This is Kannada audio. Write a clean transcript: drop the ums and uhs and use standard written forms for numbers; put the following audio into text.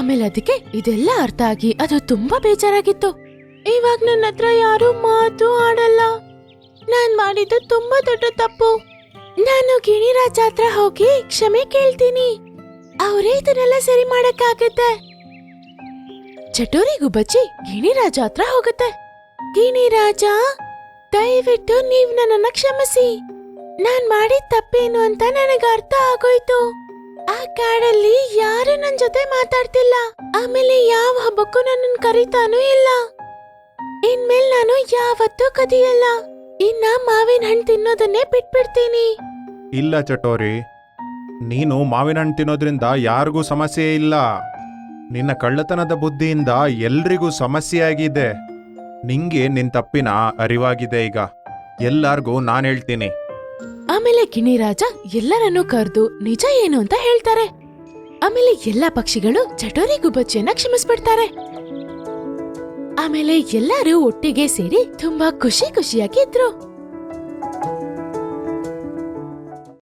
ಆಮೇಲೆ ಅದಕ್ಕೆ ಇದೆಲ್ಲ ಅರ್ಥ ಆಗಿ ಅದು ತುಂಬಾ ಬೇಜಾರಾಗಿತ್ತು. ಇವಾಗ ನನ್ನ ಹತ್ರ ಯಾರು ಮಾತು ಆಡಲ್ಲ. ನಾನ್ ಮಾಡಿದ್ದು ತುಂಬಾ ದೊಡ್ಡ ತಪ್ಪು. ನಾನು ಗಿಣಿರಾಜ ಹತ್ರ ಹೋಗಿ ಕ್ಷಮೆ ಕೇಳ್ತೀನಿ. ಅವರೇ ಇದನ್ನೆಲ್ಲ ಸರಿ ಮಾಡಕ್ಕಾಗತ್ತೆ. ಚಟೋರಿ ಗುಬ್ಬಚ್ಚಿ ಗಿಣಿರಾಜ ಹತ್ರ ಹೋಗುತ್ತೆ. ಗಿಣಿರಾಜ, ದಯವಿಟ್ಟು ನೀವ್ ನನ್ನನ್ನ ಕ್ಷಮಿಸಿ. ನಾನ್ ಮಾಡಿದ ತಪ್ಪೇನು ಅಂತ ನನಗ ಅರ್ಥ ಆಗೋಯ್ತು. ಆ ಕಾಡಲ್ಲಿ ಯಾರು ನನ್ ಜೊತೆ ಮಾತಾಡ್ತಿಲ್ಲ. ಆಮೇಲೆ ಯಾವ ಹಬ್ಬಕ್ಕೂ ನನ್ನನ್ ಕರೀತಾನೂ ಇಲ್ಲ. ಇನ್ಮೇಲೆ ನಾನು ಯಾವತ್ತೂ ಕದಿಯಲ್ಲ. ಇನ್ನ ಮಾವಿನ ಹಣ್ಣು ತಿನ್ನೋದನ್ನೇ ಬಿಟ್ಬಿಡ್ತೀನಿ. ಇಲ್ಲ ಚಟೋರಿ, ನೀನು ಮಾವಿನ ಹಣ್ಣು ತಿನ್ನೋದ್ರಿಂದ ಯಾರಿಗೂ ಸಮಸ್ಯೆ ಇಲ್ಲ. ನಿನ್ನ ಕಳ್ಳತನದ ಬುದ್ಧಿಯಿಂದ ಎಲ್ರಿಗೂ ಸಮಸ್ಯೆ ಆಗಿದೆ. ನಿಂಗೆ ನಿನ್ ತಪ್ಪಿನ ಅರಿವಾಗಿದೆ. ಈಗ ಎಲ್ಲಾರ್ಗೂ ನಾನು ಹೇಳ್ತೀನಿ. ಆಮೇಲೆ ಗಿಣಿರಾಜ ಎಲ್ಲರನ್ನೂ ಕರೆದು ನಿಜ ಏನು ಅಂತ ಹೇಳ್ತಾರೆ. ಆಮೇಲೆ ಎಲ್ಲಾ ಪಕ್ಷಿಗಳು ಚಟೋರಿ ಗುಬ್ಬಚ್ಚಿಯನ್ನ ಕ್ಷಮಿಸ್ಬಿಡ್ತಾರೆ. ಆಮೇಲೆ ಎಲ್ಲರೂ ಒಟ್ಟಿಗೆ ಸೇರಿ ತುಂಬಾ ಖುಷಿಯಾಗಿ ಇದ್ರು.